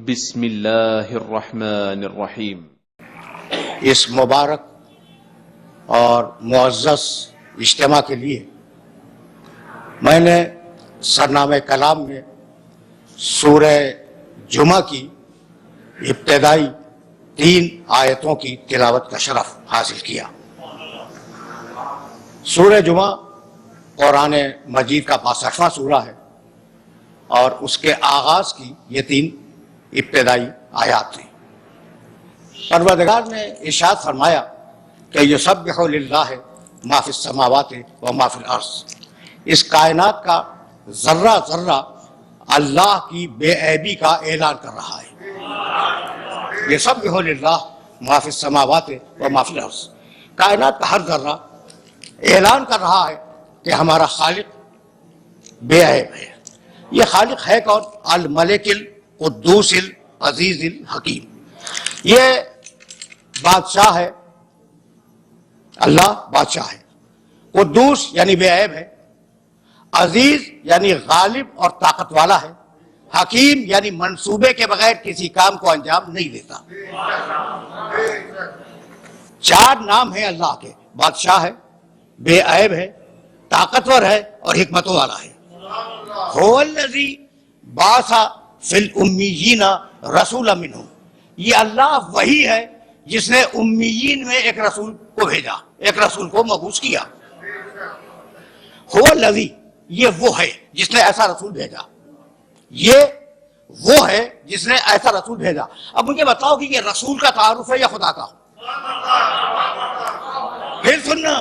بسم اللہ الرحمن الرحیم۔ اس مبارک اور معزز اجتماع کے لیے میں نے سرنامہ کلام میں سورہ جمعہ کی ابتدائی 3 آیتوں کی تلاوت کا شرف حاصل کیا۔ سورہ جمعہ قرآن مجید کا 62واں سورہ ہے اور اس کے آغاز کی یہ 3 ابتدائی آیات تھیں۔ پروردگار نے ارشاد فرمایا کہ یسبح للہ ما فی السماوات و ما فی الارض، اس کائنات کا ذرہ ذرہ اللہ کی بے عیبی کا اعلان کر رہا ہے۔ یسبح للہ ما فی السماوات و ما فی الارض، کائنات کا ہر ذرہ اعلان کر رہا ہے کہ ہمارا خالق بے عیب ہے۔ یہ خالق ہے کون؟ الملک القدوس العزیز الحکیم، یہ بادشاہ ہے، اللہ بادشاہ ہے، قدوس یعنی بے عیب ہے، عزیز یعنی غالب اور طاقت والا ہے، حکیم یعنی منصوبے کے بغیر کسی کام کو انجام نہیں دیتا۔ 4 نام ہیں اللہ کے، بادشاہ ہے، بے عیب ہے، طاقتور ہے اور حکمتوں والا ہے۔ هو الذی بعث فی الامیین رسولا منہم، یہ اللہ وہی ہے جس نے امیین میں ایک رسول کو بھیجا، ایک رسول کو مبعوث کیا۔ هو الذی، یہ وہ ہے جس نے ایسا رسول بھیجا، یہ وہ ہے جس نے ایسا رسول بھیجا۔ اب مجھے بتاؤ کہ یہ رسول کا تعارف ہے یا خدا کا؟ پھر سننا،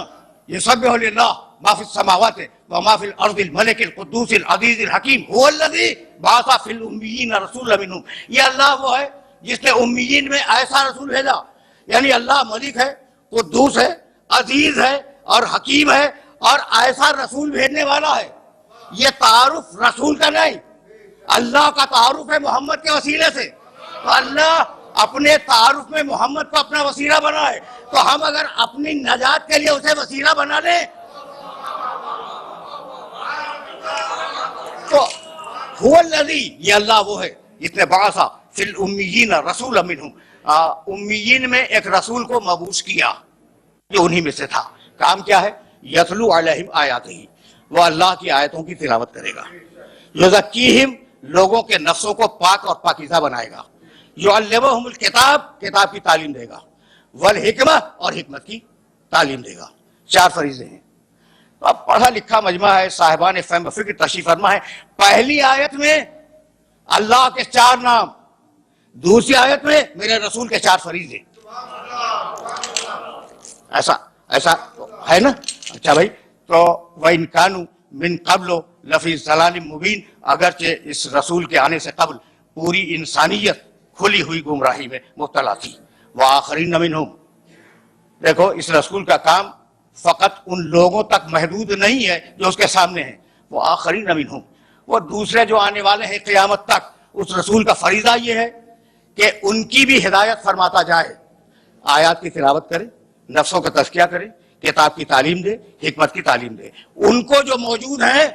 یسبح للہ ما فی السماوات و ما فی الارض الملک القدوس العزیز الحکیم هو الذی بعث فی الامیین رسولا منہم، یہ اللہ وہ ہے جس نے امیین میں ایسا رسول بھیجا، یعنی اللہ ملک ہے، قدوس ہے، عزیز ہے اور حکیم ہے اور ایسا رسول بھیجنے والا ہے۔ یہ تعارف رسول کا نہیں، اللہ کا تعارف ہے محمد کے وسیلے سے۔ تو اللہ اپنے تعارف میں محمد کو اپنا وسیلہ بنائے، تو ہم اگر اپنی نجات کے لیے اسے وسیلہ بنا لیں تو هو الذی، یہ اللہ وہ ہے جس نے بعث فی الامیین رسولا منہم، امیین میں ایک رسول کو مبعوث کیا، جو انہی میں سے تھا۔ کام کیا ہے؟ یتلو علیہم آیاتہ، وہ اللہ کی آیتوں کی تلاوت کرے گا۔ یزکیہم، لوگوں کے نفسوں کو پاک اور پاکیزہ بنائے گا۔ یعلمہم الکتاب، کتاب کی تعلیم دے گا، والحکمہ، اور حکمت کی تعلیم دے گا۔ 4 فریضے ہیں۔ تو اب پڑھا لکھا مجمع ہے، صاحبان فہم و فکر تشریف فرما ہے۔ پہلی آیت میں اللہ کے 4 نام، دوسری آیت میں میرے رسول کے 4 فریضے۔ ایسا ہے نا؟ اچھا بھائی، تو وَإِن كَانُوا مِن قَبْلُ لَفِي ضَلَالٍ مُبِينٍ، اگرچہ اس رسول کے آنے سے قبل پوری انسانیت کھلی ہوئی گمراہی میں مبتلا تھی۔ وَآخَرِينَ مِنْهُمْ، دیکھو اس رسول کا کام فقط ان لوگوں تک محدود نہیں ہے جو اس کے سامنے ہیں، وہ آخرین منہم، وہ دوسرے جو آنے والے ہیں قیامت تک، اس رسول کا فریضہ یہ ہے کہ ان کی بھی ہدایت فرماتا جائے، آیات کی تلاوت کرے، نفسوں کا تزکیہ کرے، کتاب کی تعلیم دے، حکمت کی تعلیم دے، ان کو جو موجود ہیں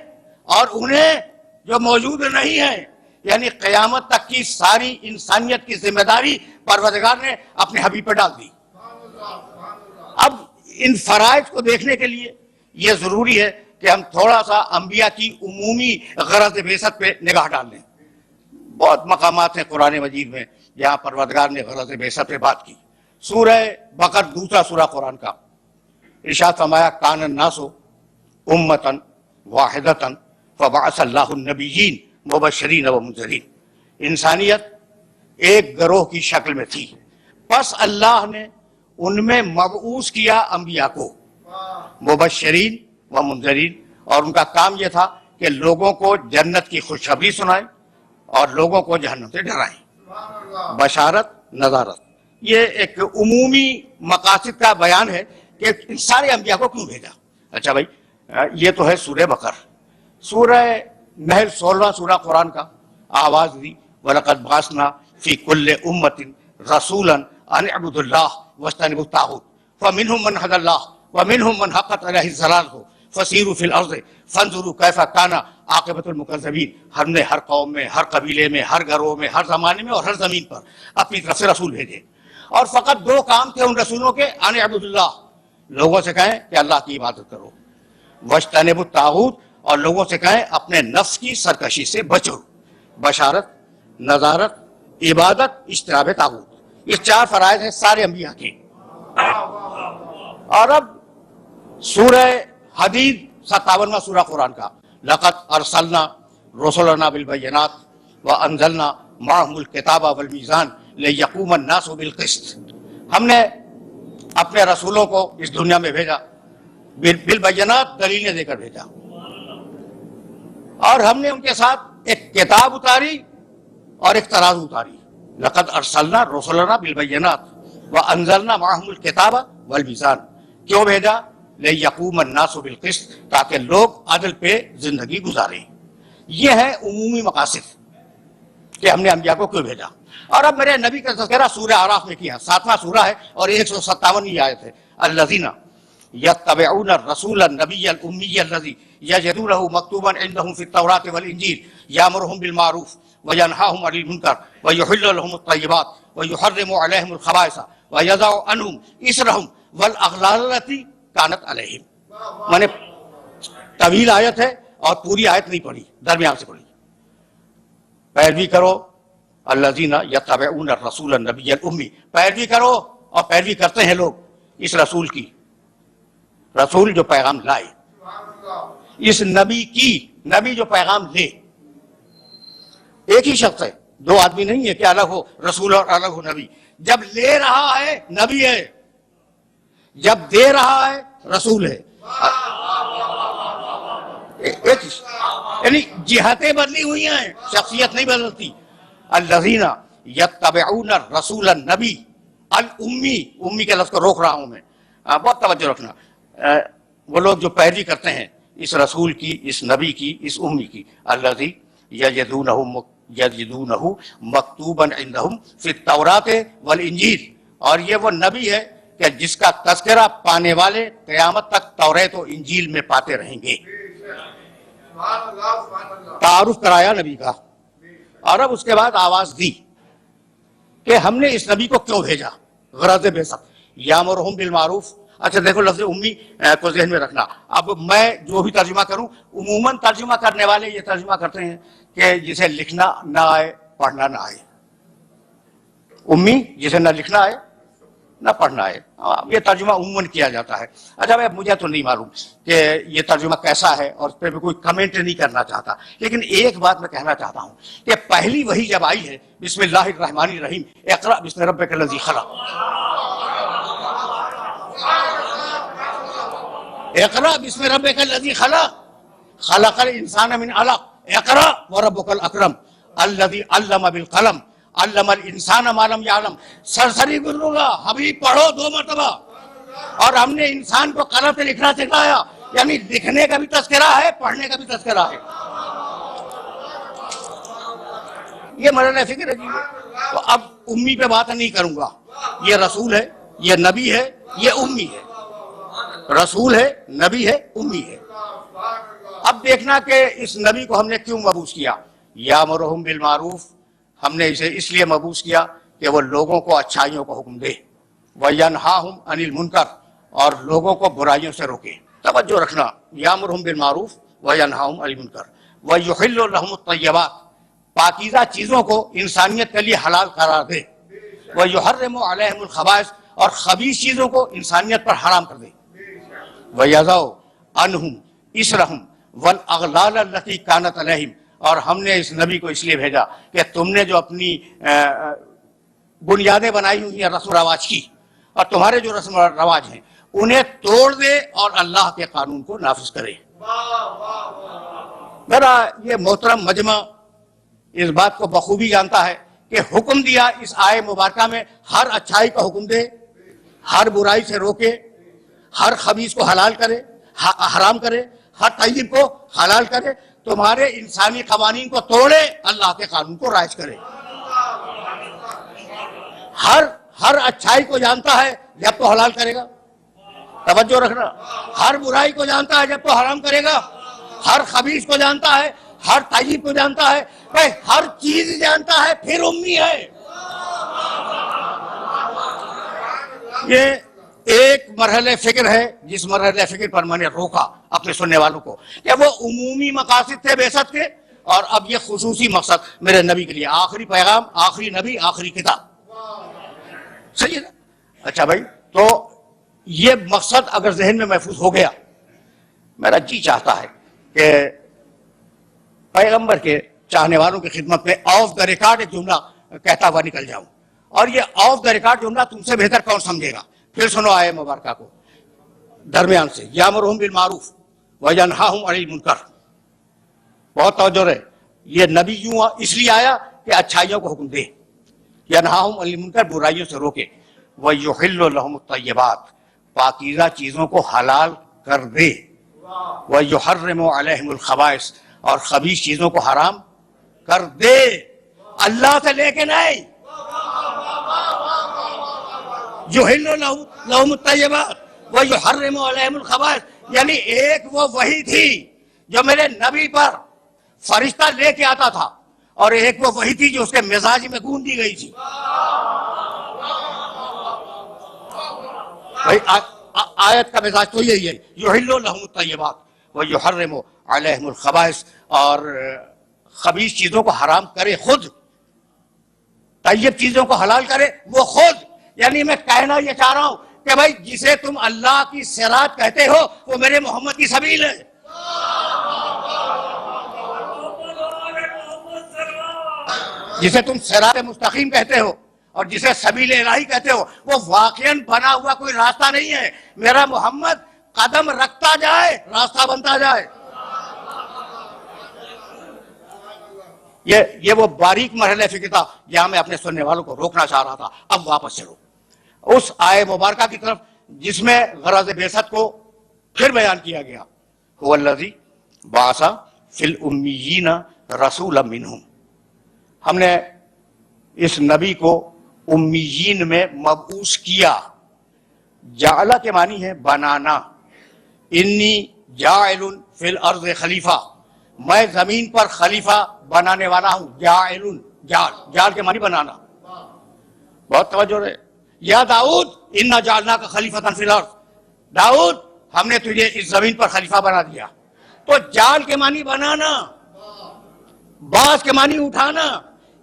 اور انہیں جو موجود نہیں ہیں، یعنی قیامت تک کی ساری انسانیت کی ذمہ داری پروردگار نے اپنے حبیب پر ڈال دی۔ اب ان فرائض کو دیکھنے کے لیے یہ ضروری ہے کہ ہم تھوڑا سا انبیاء کی عمومی غرض بعثت پہ نگاہ ڈال لیں۔ بہت مقامات ہیں قرآن مجید میں جہاں پروردگار نے غرض بعثت پہ بات کی۔ سورہ بقر، دوسرا سورہ قرآن کا، ارشاد فرمایا کان الناس امۃ واحدۃ فبعث اللہ النبیین مبشرین ومنذرین، انسانیت ایک گروہ کی شکل میں تھی، پس اللہ نے ان میں مبعوث کیا انبیاء کو، مبشرین و منذرین، اور ان کا کام یہ تھا کہ لوگوں کو جنت کی خوشخبری سنائیں اور لوگوں کو جہنم سے ڈرائیں۔ بشارت، نذارت، یہ ایک عمومی مقاصد کا بیان ہے کہ ان سارے انبیاء کو کیوں بھیجا۔ اچھا بھائی، یہ تو ہے سورہ بقر۔ سورہ نحل، 16واں سورہ قرآن کا، آواز دی وَلَقَدْ بَعَثْنَا فِي كُلِّ أُمَّةٍ رَسُولًا أَنِ اعْبُدُوا اللَّهَ وَاجْتَنِبُوا الطَّاغُوتَ فَمِنْهُم مَّنْ هَدَى اللَّهُ وَمِنْهُم مَّنْ حَقَّتْ عَلَيْهِ الضَّلَالَةُ فسیروا فی الارض فانظروا کیف کان عاقبۃ المکذبین. ہم نے ہر قوم میں، ہر قبیلے میں، ہر گھروں میں، ہر زمانے میں اور ہر زمین پر اپنی طرف سے رسول بھیجے، اور فقط دو کام تھے ان رسولوں کے، ان اعبدوا اللہ، لوگوں سے کہیں کہ اللہ کی عبادت کرو، واجتنبوا الطاغوت، اور لوگوں سے کہیں اپنے نفس کی سرکشی سے بچو. بشارت، نذارت، عبادت، اجتناب طاغوت، یہ چار فرائض ہیں سارے انبیاء کے. اور اب سورہ حدید 57واں سورہ قرآن کا، لقد ارسلنا رسلنا بالبینات وانزلنا معهم الکتاب والمیزان لیقوم الناس بالقسط. ہم نے اپنے رسولوں کو اس دنیا میں بھیجا، بالبینات دلیلیں دے کر بھیجا، اور ہم نے ان کے ساتھ ایک کتاب اتاری اور ایک ترازو اتاری. لقد ارسلنا رسلنا بالبینات وانزلنا معهم الکتاب والمیزان. کیوں بھیجا؟ لیقوم الناس بالقسط، تاکہ لوگ عدل پہ زندگی گزاریں. یہ ہے عمومی مقاصد کہ ہم نے انبیاء کو کیوں بھیجا. اور اب میرے نبی کا تذکرہ سورہ اعراف میں کیا، 7واں سورہ ہے اور 157ویں آیت ہے. الذین یتبعون الرسول النبی الامی الذی یجدونہ مکتوبا عندہم فی التوراۃ والانجیل یامرہم بالمعروف وینہاہم عن المنکر ویحل لہم الطیبات ویحرم علیہم الخبائث ویضع عنہم اصرہم والاغلال التی کانت علیہم. میں نے طویل آیت ہے اور پوری آیت نہیں پڑھی، درمیان سے پڑھی. پیروی کرو الذین یتبعون الرسول النبی الامی، پیروی کرو، اور پیروی کرتے ہیں لوگ اس رسول کی، رسول جو پیغام لائے، اس نبی کی، نبی جو پیغام لے. ایک ہی شخص ہے، دو آدمی نہیں ہے کہ الگ ہو رسول اور الگ ہو نبی. جب لے رہا ہے نبی ہے، جب دے رہا ہے رسول ہے. یعنی جہتیں بدلی ہوئی ہیں، شخصیت نہیں بدلتی. الذین یتبعون الرسول النبی الامی، امی کے لفظ کو روک رہا ہوں میں، بہت توجہ رکھنا. وہ لوگ جو پیروی کرتے ہیں اس رسول کی، اس نبی کی، اس امی کی. الذی یجدونہ مکتوبا عندہم فی التوراۃ والانجیل، اور یہ وہ نبی ہے کہ جس کا تذکرہ پانے والے قیامت تک توریت و انجیل میں پاتے رہیں گے. تعارف کرایا نبی کا، اور اب اس کے بعد آواز دی کہ ہم نے اس نبی کو کیوں بھیجا. غرض بعثت یامرہم بالمعروف. اچھا دیکھو لفظ امی کو ذہن میں رکھنا. اب میں جو بھی ترجمہ کروں، عموماً ترجمہ کرنے والے یہ ترجمہ کرتے ہیں کہ جسے لکھنا نہ آئے، پڑھنا نہ آئے. امی جسے نہ لکھنا آئے نہ پڑھنا ہے، یہ ترجمہ عموماً کیا جاتا ہے. اچھا مجھے تو نہیں معلوم کہ یہ ترجمہ کیسا ہے، اور اس پہ کوئی کمنٹ نہیں کرنا چاہتا، لیکن ایک بات میں کہنا چاہتا ہوں کہ پہلی وحی جب آئی ہے، بسم اللہ الرحمن الرحیم، اقرأ بسم ربک الذی خلق، اقرأ بسم ربک الذی خلق، خلق الانسان من علق، اقرأ وربک الاکرم الذی علم بالقلم علم الانسان ما لم یعلم. سرسری گزروں گا، حبیب پڑھو 2 مرتبہ. اور ہم نے انسان کو قلم سے لکھنا سکھایا، یعنی لکھنے کا بھی تذکرہ ہے، پڑھنے کا بھی تذکرہ ہے. یہ مرحلہ فکر ہے جی. تو اب امی پہ بات نہیں کروں گا. یہ رسول ہے، یہ نبی ہے، یہ امی ہے. رسول ہے، نبی ہے، امی ہے. اب دیکھنا کہ اس نبی کو ہم نے کیوں مبعوث کیا. یامرہم بالمعروف، ہم نے اسے اس لیے مبعوث کیا کہ وہ لوگوں کو اچھائیوں کو حکم دے. وَيَنْهَاهُمْ عَنِ الْمُنْكَرِ، اور لوگوں کو برائیوں سے روکے. توجہ رکھنا، یامرہم بالمعروف وَيَنْهَاهُمْ عَنِ الْمُنْكَرِ وَيُحِلُّ لَهُمُ الطَّيِّبَاتِ، پاکیزہ چیزوں کو انسانیت کے لیے حلال قرار دے. وَيُحَرِّمُ عَلَيْهِمُ الْخَبَائِثَ، اور خبیث چیزوں کو انسانیت پر حرام کر دے. وَيَضَعُ عَنْهُمْ إِصْرَهُمْ وَالْأَغْلَالَ الَّتِي كَانَتْ عَلَيْهِمْ، اور ہم نے اس نبی کو اس لیے بھیجا کہ تم نے جو اپنی بنیادیں بنائی ہوئی ہیں رسم و رواج کی، اور تمہارے جو رسم و رواج ہیں انہیں توڑ دے اور اللہ کے قانون کو نافذ کرے. ذرا یہ محترم مجمع اس بات کو بخوبی جانتا ہے کہ حکم دیا اس آئے مبارکہ میں ہر اچھائی کا حکم دے، ہر برائی سے روکے، ہر خبیث کو حلال کرے، حرام کرے، ہر طیب کو حلال کرے، تمہارے انسانی قوانین کو توڑے، اللہ کے قانون کو رائج کرے. ہر اچھائی کو جانتا ہے جب تو حلال کرے گا، توجہ رکھنا، ہر برائی کو جانتا ہے جب تو حرام کرے گا، ہر خبیث کو جانتا ہے، ہر طیب کو جانتا ہے، بھائی ہر چیز جانتا ہے، پھر امی ہے۔ یہ ایک مرحلہ فکر ہے جس مرحلہ فکر پر میں نے روکا اپنے سننے والوں کو کہ وہ عمومی مقاصد تھے بعثت کے، اور اب یہ خصوصی مقصد میرے نبی کے لیے، آخری پیغام، آخری نبی، آخری کتاب، صحیح ہے نا؟ اچھا بھائی، تو یہ مقصد اگر ذہن میں محفوظ ہو گیا، میرا جی چاہتا ہے کہ پیغمبر کے چاہنے والوں کی خدمت میں آف دا ریکارڈ ایک جملہ کہتا ہوا نکل جاؤں، اور یہ آف دا ریکارڈ جملہ تم سے بہتر کون سمجھے گا؟ پھر سنو آئے مبارکہ کو درمیان سے، یامرہم بالمعروف وینہاہم عن المنکر۔ بہت توجہ رہے، یہ نبی یوں اس لیے آیا کہ اچھائیوں کو حکم دے، ینہاہم عن المنکر، برائیوں سے روکے، ویحل لہم الطیبات، پاکیزہ چیزوں کو حلال کر دے، ویحرم علیہم الخبائث، اور خبیث چیزوں کو حرام کر دے، اللہ سے لے کے نہیں۔ یحل لہم الطیبات ویحرم علیہم الخبائث، یعنی ایک وہ وحی تھی جو میرے نبی پر فرشتہ لے کے آتا تھا، اور ایک وہ وحی تھی جو اس کے مزاج میں گون دی گئی تھی۔ آیت کا مزاج تو یہی ہے، یحل لہم الطیبات ویحرم علیہم الخبائث، اور خبیث چیزوں کو حرام کرے خود، طیب چیزوں کو حلال کرے وہ خود۔ یعنی میں کہنا یہ چاہ رہا ہوں کہ بھائی جسے تم اللہ کی صراط کہتے ہو وہ میرے محمد کی سبیل ہے۔ جسے تم صراط مستقیم کہتے ہو اور جسے سبیل الہی کہتے ہو، وہ واقعاً بنا ہوا کوئی راستہ نہیں ہے، میرا محمد قدم رکھتا جائے، راستہ بنتا جائے۔ یہ وہ باریک مرحلہ فکر تھا جہاں میں اپنے سننے والوں کو روکنا چاہ رہا تھا۔ اب واپس چلو اس آیے مبارکہ کی طرف جس میں غرض بعثت کو پھر بیان کیا گیا، هو الذی بعث فی الامیین رسولا منہم۔ ہم نے اس نبی کو امیین میں مبعوث کیا۔ جعل کے معنی ہے بنانا، انی جاعل فی الارض خلیفہ، میں زمین پر خلیفہ بنانے والا ہوں۔ جعل کے معنی بنانا، بہت توجہ رہے۔ یا داؤد انا جعلناک خلیفۃ فی الارض، داؤد ہم نے تجھے اس زمین پر خلیفہ بنا دیا۔ تو جعل کے معنی بنانا، باز کے معنی اٹھانا،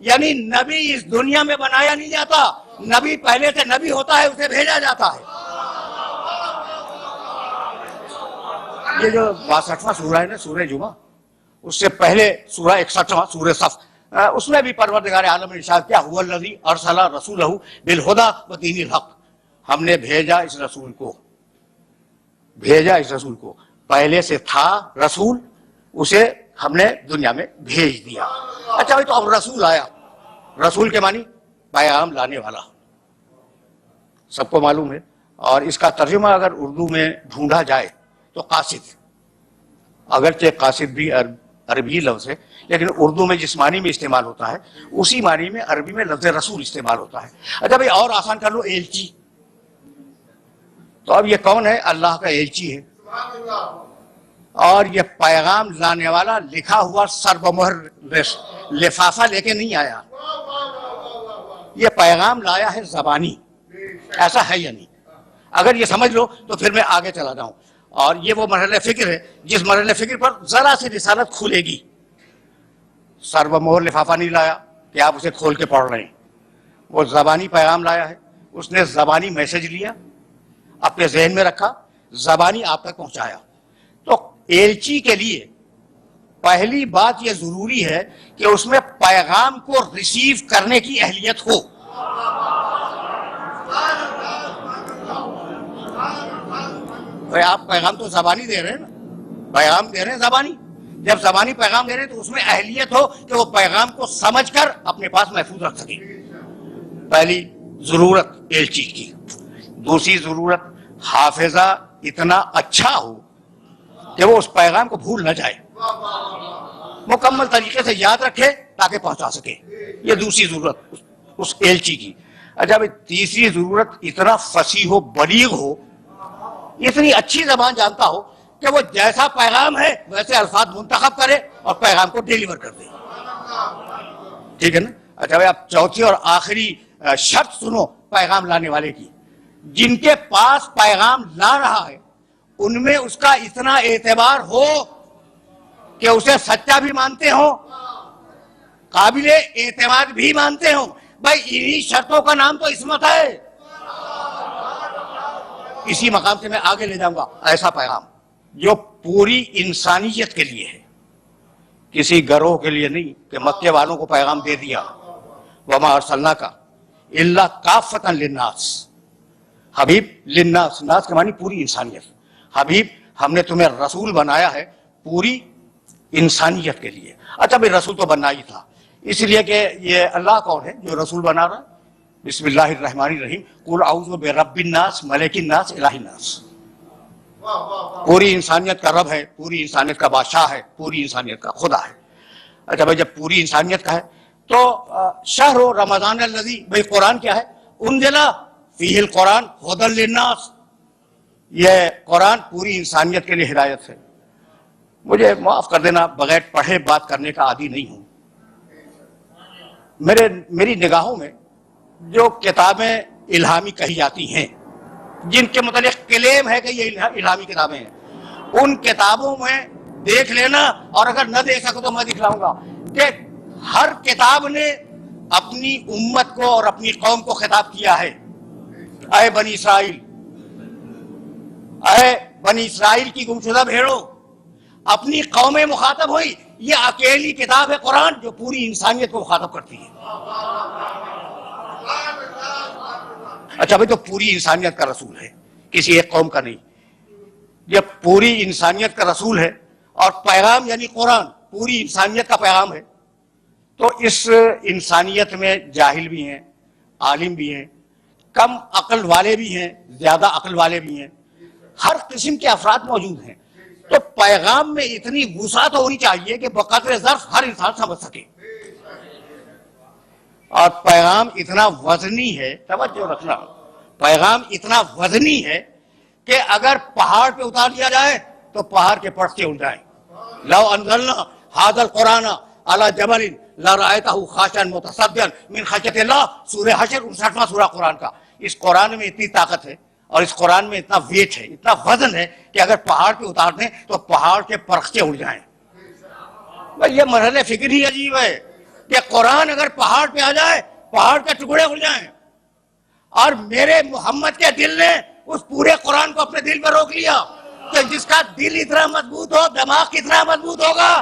یعنی نبی اس دنیا میں بنایا نہیں جاتا، نبی پہلے سے نبی ہوتا ہے، اسے بھیجا جاتا ہے۔ یہ جو 62واں سورہ ہے نا، سورہ جمعہ، اس سے پہلے سورہ 61واں سورہ صف، اس میں بھی پروردگار عالم نے ارشاد کیا، هو الذی ارسل رسولہ بالہدی ودین الحق، ہم نے بھیجا اس رسول کو، پہلے سے تھا رسول، اسے ہم نے دنیا میں بھیج دیا۔ اچھا بھائی، تو اب رسول آیا، رسول کے معنی پیغام لانے والا، سب کو معلوم ہے، اور اس کا ترجمہ اگر اردو میں ڈھونڈا جائے تو قاصد، اگرچہ قاصد بھی عربی لفظ ہے لیکن اردو میں جس معنی میں استعمال ہوتا ہے اسی معنی میں عربی میں لفظ رسول استعمال ہوتا ہے۔ اچھا بھائی، اور آسان کر لو، ایلچی۔ تو اب یہ کون ہے؟ اللہ کا ایلچی ہے، اور یہ پیغام لانے والا لکھا ہوا سر بمہر لفافہ لے کے نہیں آیا، یہ پیغام لایا ہے زبانی، ایسا ہے یا نہیں؟ اگر یہ سمجھ لو تو پھر میں آگے چلا جاؤں، اور یہ وہ مرحلہ فکر ہے جس مرحلہ فکر پر ذرا سی رسالت کھلے گی۔ سر بمہر لفافہ نہیں لایا کہ آپ اسے کھول کے پڑھ رہے ہیں، وہ زبانی پیغام لایا ہے، اس نے زبانی میسج لیا، اپنے ذہن میں رکھا، زبانی آپ تک پہنچایا۔ تو ایلچی کے لیے پہلی بات یہ ضروری ہے کہ اس میں پیغام کو ریسیو کرنے کی اہلیت ہو۔ آپ پیغام تو زبانی دے رہے ہیں نا، پیغام دے رہے ہیں زبانی، جب زبانی پیغام دے رہے ہیں تو اس میں اہلیت ہو کہ وہ پیغام کو سمجھ کر اپنے پاس محفوظ رکھ سکے۔ پہلی ضرورت ایلچی کی۔ دوسری ضرورت، حافظہ اتنا اچھا ہو کہ وہ اس پیغام کو بھول نہ جائے، مکمل طریقے سے یاد رکھے تاکہ پہنچا سکے۔ یہ دوسری ضرورت اس ایلچی کی۔ اچھا بھائی، تیسری ضرورت اتنا فصیح و بلیغ ہو، اتنی اچھی زبان جانتا ہو کہ وہ جیسا پیغام ہے ویسے الفاظ منتخب کرے اور پیغام کو ڈیلیور کر دے. ٹھیک ہے نا؟ اچھا بھائی اب چوتھی اور آخری شرط سنو پیغام لانے والے کی. جن کے پاس پیغام لا رہا ہے ان میں اس کا اتنا اعتبار ہو کہ اسے سچا بھی مانتے ہوں, قابل اعتماد بھی مانتے ہوں. بھائی انہی شرطوں کا نام تو عصمت ہے. اسی مقام سے میں آگے لے جاؤں گا. ایسا پیغام جو پوری انسانیت کے لیے ہے, کسی گروہ کے لیے نہیں کہ مکے والوں کو پیغام دے دیا. وما ارسلناک الا کافۃ للناس, حبیب للناس, ناس کے معنی پوری انسانیت. حبیب ہم نے تمہیں رسول بنایا ہے پوری انسانیت کے لیے. اچھا بھائی رسول تو بننا ہی تھا, اس لیے کہ یہ اللہ کون ہے جو رسول بنا رہا ہے؟ بسم اللہ الرحمن الرحیم, قل اعوذ برب الناس ملک الناس الہ الناس. پوری انسانیت کا رب ہے, پوری انسانیت کا بادشاہ ہے, پوری انسانیت کا خدا ہے. اچھا بھائی جب پوری انسانیت کا ہے تو شہر رمضان الذی, بھائی قرآن کیا ہے؟ انزل فیہ القرآن ھدی للناس. یہ قرآن پوری انسانیت کے لیے ہدایت ہے. مجھے معاف کر دینا, بغیر پڑھے بات کرنے کا عادی نہیں ہوں. میری نگاہوں میں جو کتابیں الہامی کہی جاتی ہیں, جن کے متعلق کلیم ہے کہ یہ الہامی کتابیں ہیں, ان کتابوں میں دیکھ لینا, اور اگر نہ دیکھ سکو تو میں دکھلاؤں گا کہ ہر کتاب نے اپنی امت کو اور اپنی قوم کو خطاب کیا ہے. اے بنی اسرائیل, اے بنی اسرائیل کی گمشدہ بھیڑوں, اپنی قومیں مخاطب ہوئی. یہ اکیلی کتاب ہے قرآن جو پوری انسانیت کو مخاطب کرتی ہے. اچھا بھائی تو پوری انسانیت کا رسول ہے, کسی ایک قوم کا نہیں. یہ پوری انسانیت کا رسول ہے اور پیغام یعنی قرآن پوری انسانیت کا پیغام ہے. تو اس انسانیت میں جاہل بھی ہیں, عالم بھی ہیں, کم عقل والے بھی ہیں, زیادہ عقل والے بھی ہیں, ہر قسم کے افراد موجود ہیں. تو پیغام میں اتنی وسعت ہونی چاہیے کہ بقدر ظرف ہر انسان سمجھ سکے. اور پیغام اتنا وزنی ہے, توجہ رکھنا, پیغام اتنا وزنی ہے کہ اگر پہاڑ پہ اتار دیا جائے تو پہاڑ کے پرتے اڑ جائیں. لو انزلنا ھذا القرآن علی جبل لرأیتہ خاشعا متصدعا من خشیۃ اللہ, سورہ حشر 59واں سورہ قرآن کا. اس قرآن میں اتنی طاقت ہے اور اس قرآن میں اتنا ویٹ ہے, اتنا وزن ہے کہ اگر پہاڑ پہ اتار دیں تو پہاڑ کے پرخچے اڑ جائیں. بھائی یہ مرحلہ فکر ہی عجیب ہے کہ قرآن اگر پہاڑ پہ آ جائے پہاڑ کے ٹکڑے اڑ جائیں. اور میرے محمد کے دل نے اس پورے قرآن کو اپنے دل پہ روک لیا کہ جس کا دل اتنا مضبوط ہو دماغ کتنا مضبوط ہوگا.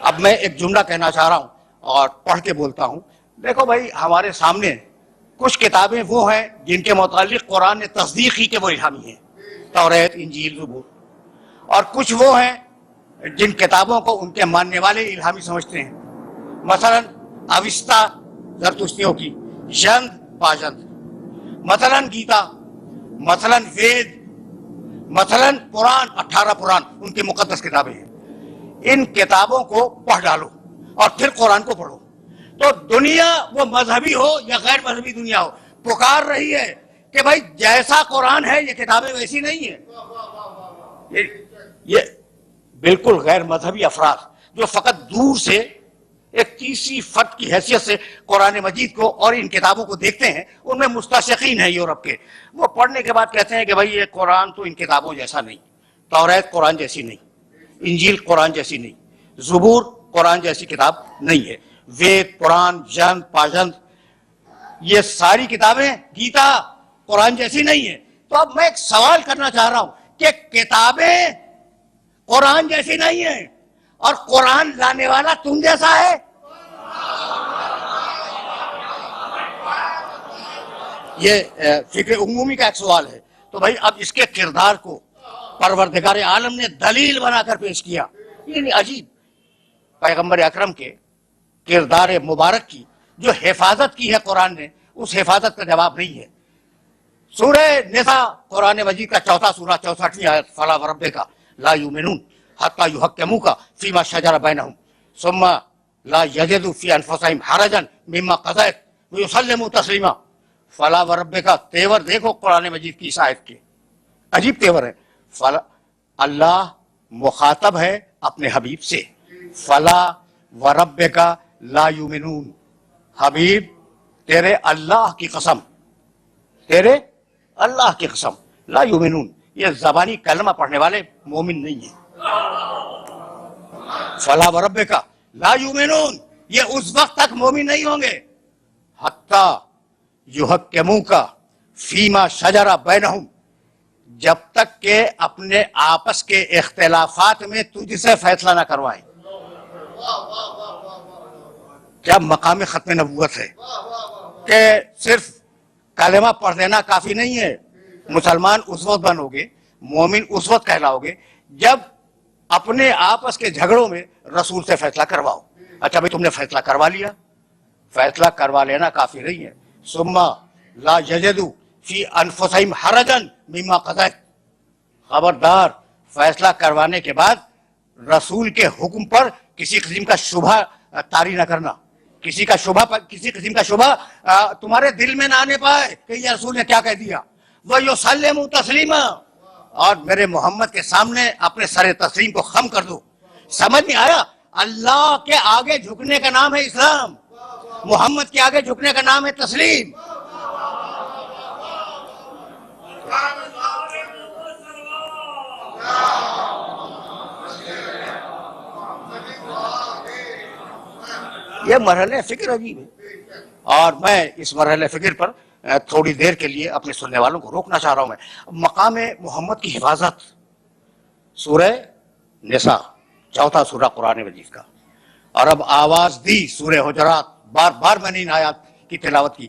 اب میں ایک جملہ کہنا چاہ رہا ہوں اور پڑھ کے بولتا ہوں. دیکھو بھائی ہمارے سامنے کچھ کتابیں وہ ہیں جن کے متعلق قرآن نے تصدیق کی کہ وہ الہامی ہیں, توریت, انجیل, زبور. اور کچھ وہ ہیں جن کتابوں کو ان کے ماننے والے الہامی سمجھتے ہیں. مثلا اوستا زرتشتیوں کی, ژند پاژند, مثلا گیتا, مثلا وید, مثلا قرآن, 18 قرآن ان کی مقدس کتابیں ہیں. ان کتابوں کو پڑھ ڈالو اور پھر قرآن کو پڑھو. تو دنیا وہ مذہبی ہو یا غیر مذہبی دنیا ہو پکار رہی ہے کہ بھائی جیسا قرآن ہے یہ کتابیں ویسی نہیں ہیں. یہ بالکل غیر مذہبی افراد جو فقط دور سے ایک تیسری فرد کی حیثیت سے قرآن مجید کو اور ان کتابوں کو دیکھتے ہیں, ان میں مستشرقین ہیں یورپ کے. وہ پڑھنے کے بعد کہتے ہیں کہ بھائی یہ قرآن تو ان کتابوں جیسا نہیں, توریت قرآن جیسی نہیں, انجیل قرآن جیسی نہیں, زبور قرآن جیسی کتاب نہیں ہے, وید, قرآن, ژند, پاژند, یہ ساری کتابیں, گیتا قرآن جیسی نہیں ہے. تو اب میں ایک سوال کرنا چاہ رہا ہوں کہ کتابیں قرآن جیسی نہیں ہیں اور قرآن لانے والا تم جیسا ہے. یہ فکر عمومی کا ایک سوال ہے. تو بھائی اب اس کے کردار کو پروردگار عالم نے دلیل بنا کر پیش کیا. یعنی عجیب, پیغمبر اکرم کے کردار مبارک کی جو حفاظت کی ہے قرآن نے, اس حفاظت کا جواب نہیں ہے. سورہ نساء قرآن مجید کا 4 سورہ 64 آیت, فلا وربک لا یؤمنون حتی یحکموک فیما شجر بینہم ثم لا یجدوا فی انفسہم حرجا مما قضیت ویسلموا تسلیما. فلا وربک، تیور دیکھو قرآن مجید کی اس آیت کے، عجیب تیور ہے. اللہ مخاطب ہے اپنے حبیب سے، فلا وربک لا یؤمنون، حبیب تیرے اللہ کی قسم، تیرے اللہ کی قسم، لا یؤمنون، یہ زبانی کلمہ پڑھنے والے مومن نہیں ہیں. فلا وربک لا یؤمنون، یہ اس وقت تک مومن نہیں ہوں گے حتی یحکموک فیما شجر بینہم، جب تک کہ اپنے آپس کے اختلافات میں تجھ سے فیصلہ نہ کروائیں. کیا مقام ختم نبوت ہے کہ صرف کلمہ پڑھ دینا کافی نہیں ہے. مسلمان اس وقت بنو گے، مومن اس وقت کہلاؤ گے جب اپنے آپس کے جھگڑوں میں رسول سے فیصلہ کرواؤ. اچھا بھائی تم نے فیصلہ کروا لیا، فیصلہ کروا لینا کافی نہیں ہے. ثم لا یجدوا فی انفسہم حرجا مما قضیت، خبردار فیصلہ کروانے کے بعد رسول کے حکم پر کسی قسم کا شبہ طاری نہ کرنا، کسی قسم کا شبہ تمہارے دل میں نہ آنے پائے کہ یہ رسول نے کیا کہہ دیا. وَيُسَلِّمُوا تَسْلِيمًا، اور میرے محمد کے سامنے اپنے سر تسلیم کو خم کر دو. سمجھ نہیں آیا؟ اللہ کے آگے جھکنے کا نام ہے اسلام، محمد کے آگے جھکنے کا نام ہے تسلیم. یہ مرحلہ فکر عجیب ہے، اور میں اس مرحلہ فکر پر تھوڑی دیر کے لیے اپنے سننے والوں کو روکنا چاہ رہا ہوں. میں مقام محمد کی حفاظت، سورہ نساء، چوتھا سورہ قرآن مجید کا، اور اب آواز دی سورہ حجرات. بار بار میں نے ان آیات کی تلاوت کی،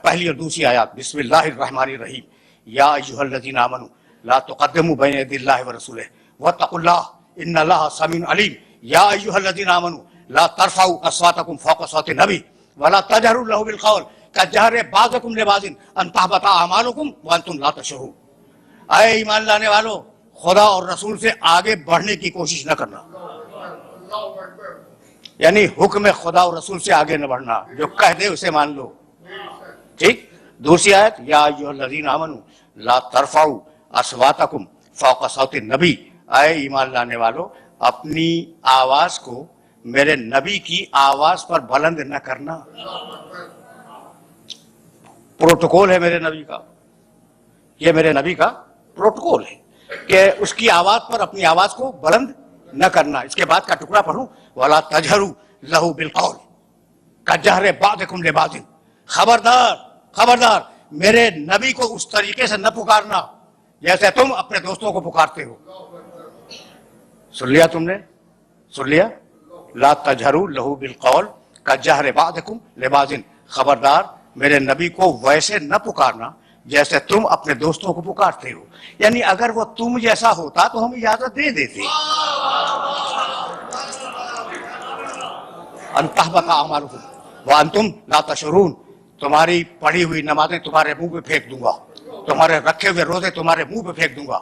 پہلی اور دوسری آیات. بسم اللہ الرحمن الرحیم. یا ایھا الذین آمنوا لا تقدموا بین یدی اللہ ورسولہ واتقوا اللہ ان اللہ سمیع علیم. یا ایھا الذین آمنوا لا ترفعوا اصواتکم فوق صوت النبی ولا تجہروا له بالقول کجہر بعضکم لبعض ان تحبط اعمالکم وانتم لا تشعرون. اے ایمان لانے والو، خدا اور رسول سے آگے بڑھنے کی کوشش نہ کرنا، یعنی حکم خدا اور رسول سے آگے نہ بڑھنا، جو کہہ دے اسے مان لو. ٹھیک. دوسری آیت یا ایھا الذین آمنوا لا ترفعوا اصواتکم فوق صوت النبی. اے ایمان لانے والو، اپنی آواز کو میرے نبی کی آواز پر بلند نہ کرنا. پروٹوکول ہے میرے نبی کا، یہ میرے نبی کا پروٹوکول ہے کہ اس کی آواز پر اپنی آواز کو بلند نہ کرنا. اس کے بعد کا ٹکڑا پڑھوں، وَلَا تَجْهَرُوا لَهُ بِالْقَوْلِ كَجَهْرِ بَعْضِكُمْ لِبَعْضٍ. خبردار میرے نبی کو اس طریقے سے نہ پکارنا جیسے تم اپنے دوستوں کو پکارتے ہو. سن لیا تم نے؟ سن لیا؟ لا تجہروا لہ بالقول کجہر بعضکم لبعض. خبردار میرے نبی کو ویسے نہ پکارنا جیسے تم اپنے دوستوں کو پکارتے ہو. یعنی اگر وہ تم جیسا ہوتا تو ہم اجازت دے دیتے. ان تحبط اعمالکم وانتم لا تشعرون. تمہاری پڑھی ہوئی نمازیں تمہارے منہ پہ پھینک دوں گا، تمہارے رکھے ہوئے روزے تمہارے منہ پہ پھینک دوں گا،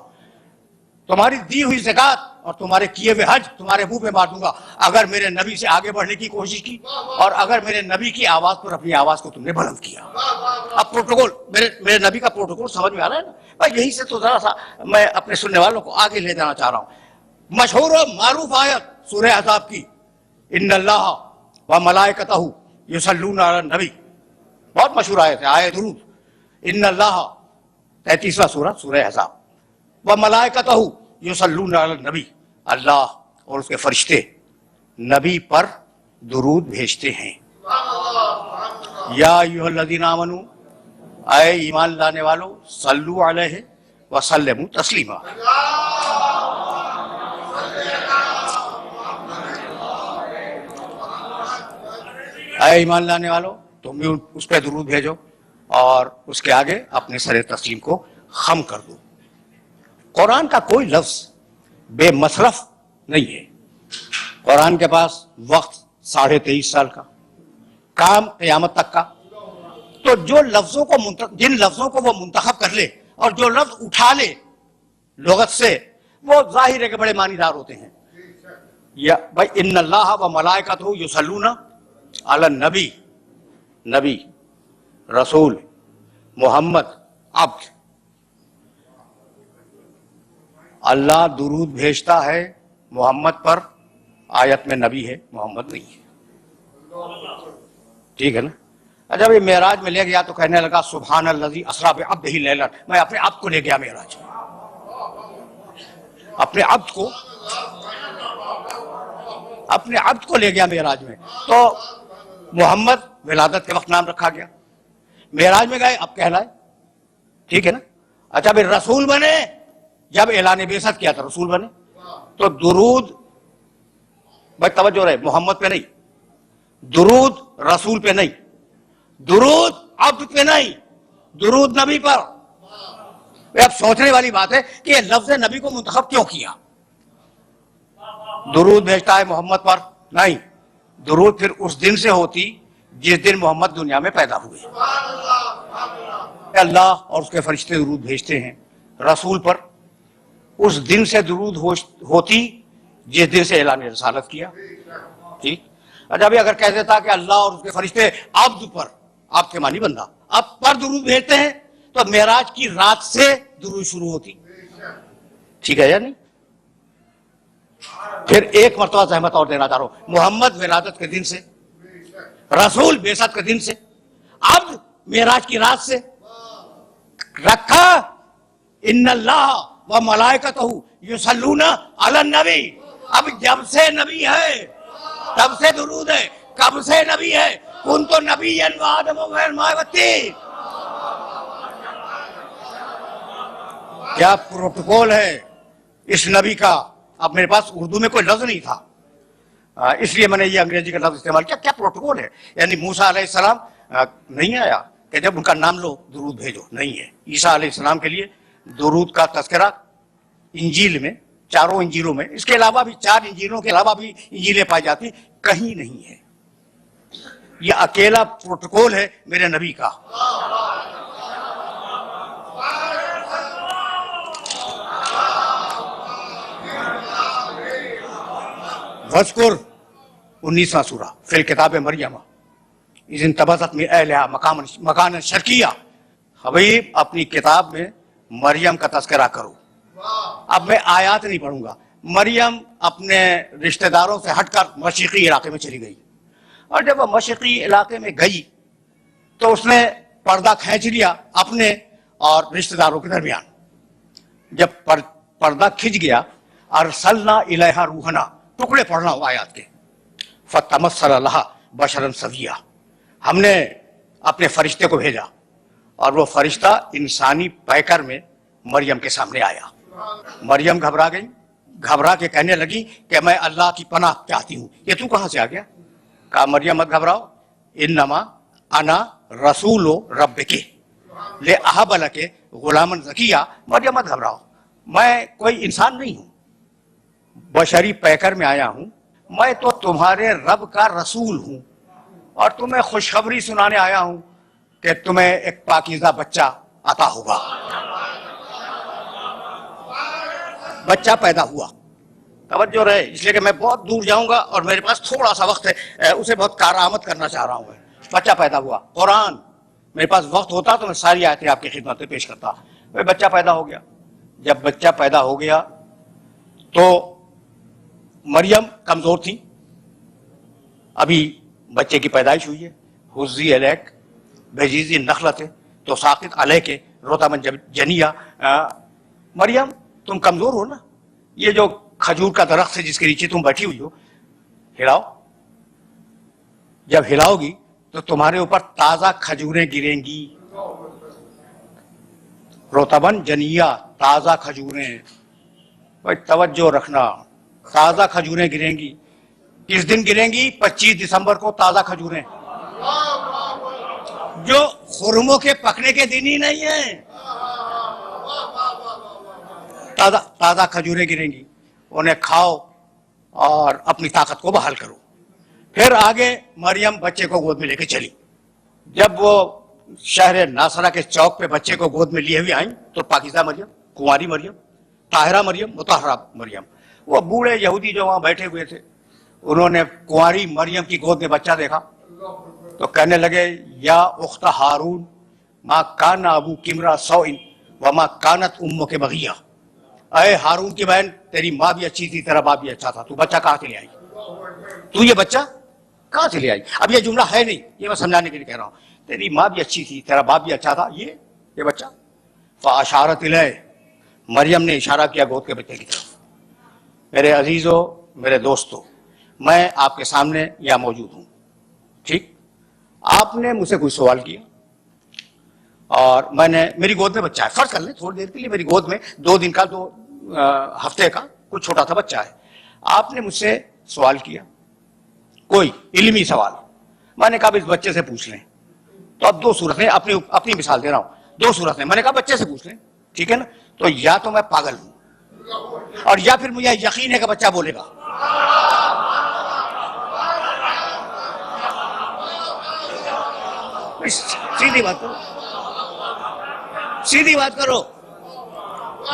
تمہاری دی ہوئی زکات اور تمہارے کیے ہوئے حج تمہارے منہ پہ مار دوں گا اگر میرے نبی سے آگے بڑھنے کی کوشش کی اور اگر میرے نبی کی آواز پر اپنی آواز کو تم نے بلند کیا. اب پروٹوکول، میرے نبی کا پروٹوکول سمجھ میں آ رہا ہے نا بھائی. یہی سے تو ذرا سا میں اپنے سننے والوں کو آگے لے جانا چاہ رہا ہوں. مشہور و معروف آیت سورہ احزاب کی، ان اللہ و ملائکتہ یصلون علی النبی، بہت مشہور آیت ہے، آیت درود. ان اللہ 33واں سورہ احزاب، و ملائکتہ یصلون علی النبی، اللہ اور اس کے فرشتے نبی پر درود بھیجتے ہیں. یا ایھا الذین آمنوا، اے ایمان لانے والو، صلو علیہ وسلموا تسلیما. اے ایمان لانے والو، تم بھی اس پہ درود بھیجو اور اس کے آگے اپنے سر تسلیم کو خم کر دو. قرآن کا کوئی لفظ بے مصرف نہیں ہے. قرآن کے پاس وقت 23.5 سال کا، کام قیامت تک کا. تو جو لفظوں کو جن لفظوں کو وہ منتخب کر لے اور جو لفظ اٹھا لے لغت سے، وہ ظاہر ہے کہ بڑے معنی دار ہوتے ہیں. یا بھائی ان اللہ و ملائکتہ یصلون علی النبی، نبی، رسول، محمد، عبد، اللہ درود بھیجتا ہے محمد پر، آیت میں نبی ہے، محمد نہیں ہے، ٹھیک ہے نا؟ جب یہ معراج میں لے گیا تو کہنے لگا سبحان الذی اسریٰ بعبدہ لیلا، میں اپنے عبد کو لے گیا معراج میں، اپنے عبد کو لے گیا معراج میں۔ تو محمد ولادت کے وقت نام رکھا گیا، معراج میں گئے اب کہلائے، ٹھیک ہے نا؟ اچھا پھر رسول بنے، جب اعلان بعثت کیا تھا رسول بنے، تو درود، بھائی توجہ رہے، محمد پہ نہیں، درود رسول پہ نہیں، درود عبد پہ نہیں، درود نبی پر۔ اب سوچنے والی بات ہے کہ یہ لفظ نبی کو منتخب کیوں کیا؟ درود بھیجتا ہے محمد پر، نہیں، درود پھر اس دن سے ہوتی جس دن محمد دنیا میں پیدا ہوئے۔ اللہ اور اس کے فرشتے درود بھیجتے ہیں رسول پر، اس دن سے درود ہوتی جس دن سے اعلان رسالت کیا، ٹھیک؟ اچھا ابھی اگر کہہ دیتا کہ اللہ اور اس کے فرشتے عبد پر، عبد کے معنی بندہ، عبد پر درود بھیجتے ہیں، تو معراج کی رات سے درود شروع ہوتی، ٹھیک ہے یا نہیں؟ پھر ایک مرتبہ زحمت اور دینا چاہ رہا ہوں، محمد ولادت کے دن سے، رسول بعثت کے دن سے، عبد معراج کی رات سے رکھا۔ ان اللہ و ملائکتہ یصلون علی النبی، اب جب سے نبی ہے تب سے درود ہے، کب سے نبی ہے؟ کنت نبیا و آدم غیر ماء والطین۔ کیا پروٹوکول ہے اس نبی کا؟ اب میرے پاس اردو میں کوئی لفظ نہیں تھا، اس لیے میں نے یہ انگریزی کا لفظ استعمال کیا۔ کیا پروٹوکول ہے؟ یعنی موسیٰ علیہ السلام نہیں آیا کہ جب ان کا نام لو درود بھیجو، نہیں ہے۔ عیسیٰ علیہ السلام کے لیے درود کا تذکرہ انجیل میں، چاروں انجیلوں میں، اس کے علاوہ بھی 4 انجیلوں کے علاوہ بھی انجیلیں پائی جاتی، کہیں نہیں ہے۔ یہ اکیلا پروٹوکول ہے میرے نبی کا۔ وذکر 19واں سورہ فی الکتاب مریم اذ انتبذت من اہلہا مکانا شرقیہ، حبیب اپنی کتاب میں مریم کا تذکرہ کرو۔ اب میں آیات نہیں پڑھوں گا۔ مریم اپنے رشتہ داروں سے ہٹ کر مشرقی علاقے میں چلی گئی، اور جب وہ مشرقی علاقے میں گئی تو اس نے پردہ کھینچ لیا اپنے اور رشتہ داروں کے درمیان۔ جب پردہ کھنچ گیا، ارسلنا الیہا روحنا، ٹکڑے پڑھنا ہو آیات کے، فتمثل لہا بشرا سویا، ہم نے اپنے فرشتے کو بھیجا اور وہ فرشتہ انسانی پیکر میں مریم کے سامنے آیا۔ مریم گھبرا گئی، گھبرا کے کہنے لگی کہ میں اللہ کی پناہ چاہتی ہوں۔ یہ تو کہاں سے آ گیا؟ کہا مریم مت گھبراؤ، انما انا رسول ربک لأہب لک غلاما زکیہ، مریم مت گھبراؤ، میں کوئی انسان نہیں ہوں، بشری پیکر میں آیا ہوں، میں تو تمہارے رب کا رسول ہوں، اور تمہیں خوشخبری سنانے آیا ہوں کہ تمہیں ایک پاکیزہ بچہ عطا ہوگا۔ بچہ پیدا ہوا، توجہ رہے، اس لیے کہ میں بہت دور جاؤں گا اور میرے پاس تھوڑا سا وقت ہے، اسے بہت کارآمد کرنا چاہ رہا ہوں۔ بچہ پیدا ہوا، قرآن میرے پاس وقت ہوتا تو میں ساری آیتیں آپ کی خدمت میں پیش کرتا۔ بچہ پیدا ہو گیا، جب بچہ پیدا ہو گیا تو مریم کمزور تھی، ابھی بچے کی پیدائش ہوئی ہے، حزی الیک بجیزی نخلت تو ساقط علیک رطبا جنیہ، مریم تم کمزور ہو نا، یہ جو کھجور کا درخت ہے جس کے نیچے تم بیٹھی ہوئی ہو، ہلاؤ، جب ہلاؤ گی تو تمہارے اوپر تازہ کھجوریں گریں گی، رطبا جنیہ، تازہ کھجوریں۔ بھائی توجہ رکھنا، تازہ کھجوریں گریں گی۔ کس دن گریں گی؟ 25 دسمبر کو تازہ کھجوریں، جو خرموں کے پکنے کے دن ہی نہیں ہیں، تازہ کھجوریں گریں گی، انہیں کھاؤ اور اپنی طاقت کو بحال کرو۔ پھر آگے مریم بچے کو گود میں لے کے چلی، جب وہ شہر ناصرہ کے چوک پہ بچے کو گود میں لیے ہوئے آئیں تو پاکیزہ مریم، کنواری مریم، طاہرہ مریم، مطہرہ مریم، وہ بوڑھے یہودی جو وہاں بیٹھے ہوئے تھے انہوں نے کنواری مریم کی گود میں بچہ دیکھا تو کہنے لگے یا اخت ہارون ما کان ابو کمرا سوئن وما کانت امک بغیہ، اے ہارون کی بہن تیری ماں بھی اچھی تھی تیرا باپ بھی اچھا تھا، تو بچہ کہاں سے لے آئی؟ تو یہ بچہ کہاں سے لے آئی؟ اب یہ جملہ ہے نہیں، یہ میں سمجھانے کے لیے کہہ رہا ہوں، تیری ماں بھی اچھی تھی تیرا باپ بھی اچھا تھا، یہ بچہ فاشارت الیہ، مریم نے اشارہ کیا گود کے بچے کی طرف۔ میرے عزیزو، میرے دوستو، میں آپ کے سامنے یہاں موجود ہوں، ٹھیک؟ آپ نے مجھ سے کوئی سوال کیا اور میں نے، میری گود میں بچہ ہے، فرض کر لیں تھوڑی دیر کے لیے میری گود میں 2 دن کا 2 ہفتے کا کچھ چھوٹا سا بچہ ہے، آپ نے مجھ سے سوال کیا کوئی علمی سوال، میں نے کہا اس بچے سے پوچھ لیں، تو اب 2 صورتیں، اپنی مثال دے رہا ہوں، 2 صورتیں، میں نے کہا بچے سے پوچھ لیں، ٹھیک ہے نا؟ تو یا تو میں پاگل ہوں اور یا پھر مجھے یقین ہے کہ بچہ بولے گا۔ سیدھی بات کرو، سیدھی بات کرو،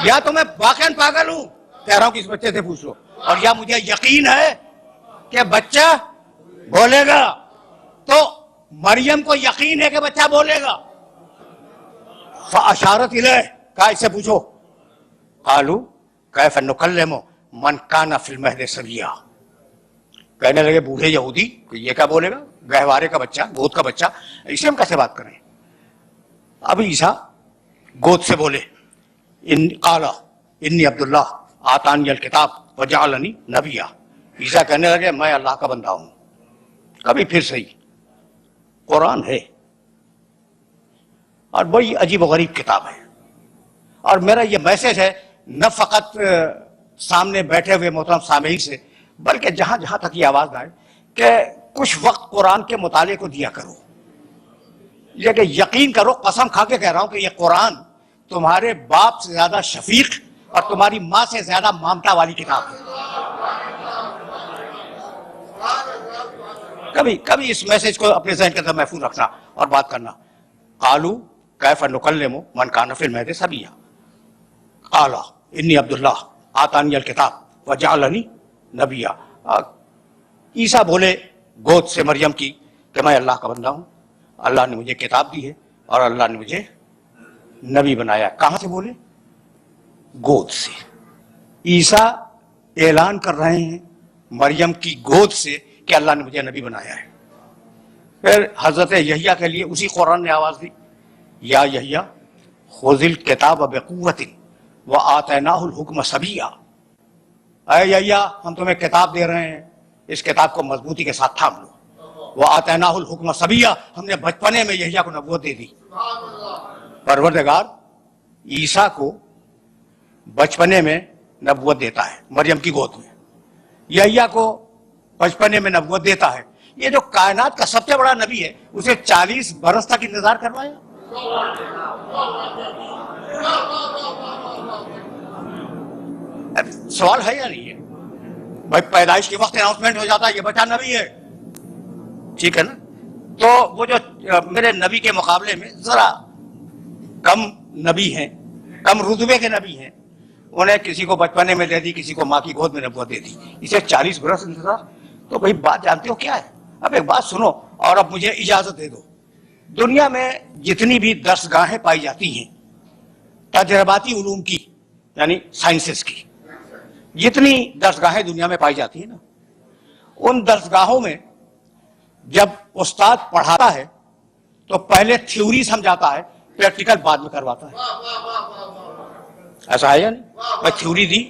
یا تو میں واقعاً پاگل ہوں کہہ رہا ہوں کہ اس بچے سے پوچھ لو، اور یا مجھے یقین ہے کہ بچہ بولے گا۔ تو مریم کو یقین ہے کہ بچہ بولے گا، فاشارت الیہ، کہا اس سے پوچھو، قالوا کیف نکلم من کان فی المہد صبیا، کہنے لگے بوڑھے یہودی کہ یہ کیا بولے گا، گہوارے کا بچہ، گود کا بچہ، اسے ہم کیسے بات کریں؟ اب عیسیٰ گود سے بولے، قال انی عبداللہ آتانی الکتاب وجعلنی نبیا، عیسیٰ کہنے لگے میں اللہ کا بندہ ہوں۔ کبھی پھر صحیح قرآن ہے اور بڑی عجیب و غریب کتاب ہے، اور میرا یہ میسج ہے نہ فقط سامنے بیٹھے ہوئے محترم سامعین سے، بلکہ جہاں جہاں تک یہ آواز آئے کہ کچھ وقت قرآن کے مطالعے کو دیا کرو، یہ کہ یقین کرو، قسم کھا کے کہہ رہا ہوں کہ یہ قرآن تمہارے باپ سے زیادہ شفیق اور تمہاری ماں سے زیادہ ممتا والی کتاب ہے۔ کبھی اس میسج کو اپنے ذہن کے اندر محفوظ رکھنا اور بات کرنا۔ قالوا کیف نکلم من کان فی المہد صبیا، قال انی عبداللہ آتانی الکتاب وجعلنی نبیا، عیسیٰ بولے گود سے مریم کی کہ میں اللہ کا بندہ ہوں، اللہ نے مجھے کتاب دی ہے اور اللہ نے مجھے نبی بنایا۔ کہاں سے بولے؟ گود سے۔ عیسیٰ اعلان کر رہے ہیں مریم کی گود سے کہ اللہ نے مجھے نبی بنایا ہے۔ پھر حضرت یحییٰ کے لیے اسی قرآن نے آواز دی، یا یحییٰ خذ الکتاب بقوۃ وآتیناہ الحکم صبیا، اے یحییٰ ہم تمہیں کتاب دے رہے ہیں، اس کتاب کو مضبوطی کے ساتھ تھام لو۔ وآتیناہ الحکم صبیا، ہم نے بچپنے میں یحییٰ کو نبوت دے دی۔ پروردگار عیسیٰ کو بچپنے میں نبوت دیتا ہے مریم کی گود میں، یحییٰ کو بچپنے میں نبوت دیتا ہے۔ یہ جو کائنات کا سب سے بڑا نبی ہے اسے 40 برس تک انتظار کروایا۔ سوال ہے یا نہیں ہے بھائی؟ پیدائش کے وقت اناؤنسمنٹ ہو جاتا ہے یہ بچہ نبی ہے، ٹھیک ہے نا؟ تو وہ جو میرے نبی کے مقابلے میں ذرا کم نبی ہیں، کم رتبے کے نبی ہیں، انہیں کسی کو بچپنے میں دے دی، کسی کو ماں کی گود میں نبوت دے دی، اسے 40 برس انتظار۔ تو بھائی بات جانتے ہو کیا ہے؟ اب ایک بات سنو اور اب مجھے اجازت دے دو، دنیا میں جتنی بھی درسگاہیں پائی جاتی ہیں تجرباتی علوم کی، یعنی سائنسز کی، جتنی درسگاہیں دنیا میں پائی جاتی ہیں نا، ان درسگاہوں میں جب استاد پڑھاتا ہے تو پہلے تھیوری سمجھاتا ہے، پریکٹیکل بعد میں کرواتا ہے۔ ایسا ہے یا نہیں؟ میں تھیوری دی،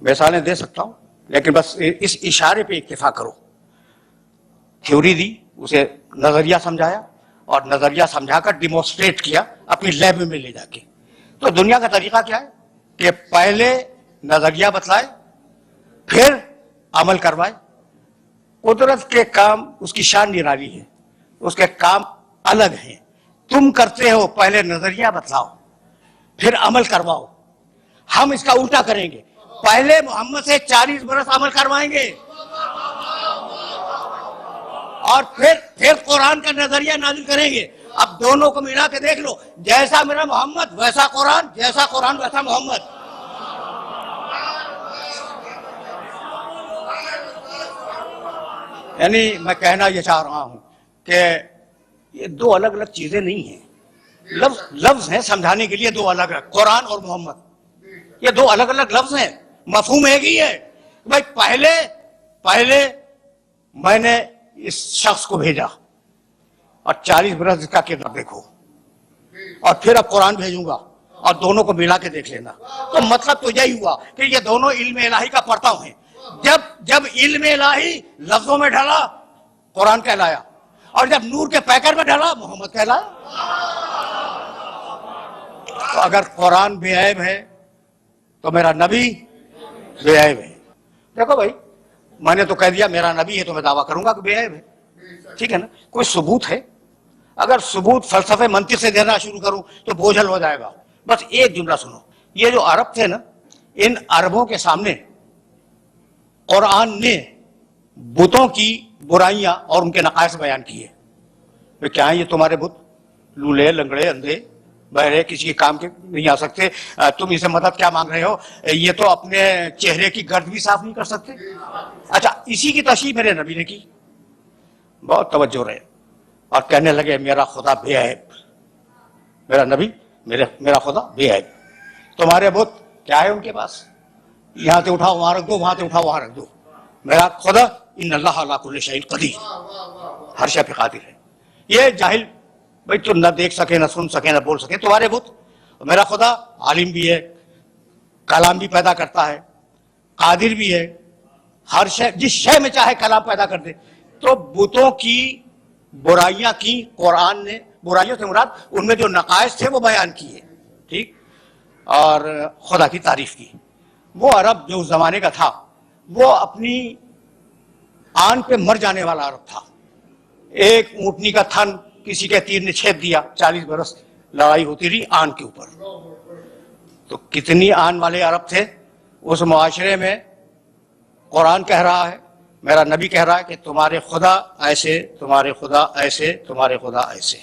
مثالیں دے سکتا ہوں لیکن بس اس اشارے پہ اکتفا کرو۔ تھیوری دی، اسے نظریہ سمجھایا اور نظریہ سمجھا کر ڈیمونسٹریٹ کیا اپنی لیب میں لے جا کے۔ تو دنیا کا طریقہ کیا ہے کہ پہلے نظریہ بتلائے پھر عمل کروائے۔ قدرت کے کام اس کی شان نرالی ہے، اس کے کام الگ ہیں۔ تم کرتے ہو پہلے نظریہ بتلاؤ پھر عمل کرواؤ، ہم اس کا الٹا کریں گے، پہلے محمد سے 40 برس عمل کروائیں گے اور پھر قرآن کا نظریہ نازل کریں گے۔ اب دونوں کو ملا کے دیکھ لو، جیسا میرا محمد ویسا قرآن، جیسا قرآن ویسا محمد۔ یعنی میں کہنا یہ چاہ رہا ہوں کہ یہ دو الگ الگ چیزیں نہیں ہیں، لفظ ہیں سمجھانے کے لیے دو الگ الگ، قرآن اور محمد یہ دو الگ الگ لفظ ہیں، مفہوم ایک ہی ہے۔ بھائی پہلے میں نے اس شخص کو بھیجا اور 40 برس اس کا کردار دیکھو، اور پھر اب قرآن بھیجوں گا اور دونوں کو ملا کے دیکھ لینا، تو مطلب تو یہی ہوا کہ یہ دونوں علم الہی کا پرتو ہیں۔ جب علم الہی لفظوں میں ڈھلا قرآن کہلایا، اور جب نور کے پیکر میں ڈھلا محمد کہلایا۔ تو اگر قرآن بے عیب ہے تو میرا نبی بے عیب ہے۔ دیکھو بھائی، میں نے تو کہہ دیا میرا نبی ہے تو میں دعویٰ کروں گا کہ بے عیب ہے، ٹھیک ہے نا؟ کوئی ثبوت ہے؟ اگر ثبوت فلسفے منطق سے دینا شروع کروں تو بوجھل ہو جائے گا۔ بس ایک جملہ سنو، یہ جو عرب تھے نا، ان عربوں کے سامنے قرآن نے بتوں کی برائیاں اور ان کے نقائص بیان کیے۔ کیا ہیں یہ تمہارے بت؟ لولے، لنگڑے، اندھے، بہرے، کسی کے کام کے نہیں آ سکتے، تم اسے مدد کیا مانگ رہے ہو؟ یہ تو اپنے چہرے کی گرد بھی صاف نہیں کر سکتے۔ اچھا، اسی کی تشریح میرے نبی نے کی، بہت توجہ رہے، اور کہنے لگے میرا خدا بے عیب، میرا نبی میرا خدا بے عیب۔ تمہارے بت کیا ہے ان کے پاس؟ یہاں سے اٹھاؤ وہاں رکھ دو، وہاں سے اٹھاؤ وہاں رکھ دو۔ میرا خدا ان اللہ علی کل شیء قدیر، ہر شے پہ قادر ہے۔ یہ جاہل بھائی تو نہ دیکھ سکے، نہ سن سکے، نہ بول سکے، تمہارے بت۔ میرا خدا عالم بھی ہے، کلام بھی پیدا کرتا ہے، قادر بھی ہے، ہر شے، جس شے میں چاہے کلام پیدا کر دے۔ تو بتوں کی برائیاں کی قرآن نے، برائیوں سے مراد ان میں جو نقائص تھے وہ بیان کیے، ٹھیک، اور خدا کی تعریف کی۔ وہ عرب جو اس زمانے کا تھا وہ اپنی آن پہ مر جانے والا عرب تھا۔ ایک اونٹنی کا تھن کسی کے تیر نے چھید دیا، 40 برس لڑائی ہوتی رہی آن کے اوپر۔ تو کتنی آن والے عرب تھے اس معاشرے میں۔ قرآن کہہ رہا ہے، میرا نبی کہہ رہا ہے کہ تمہارے خدا ایسے، تمہارے خدا ایسے، تمہارے خدا ایسے،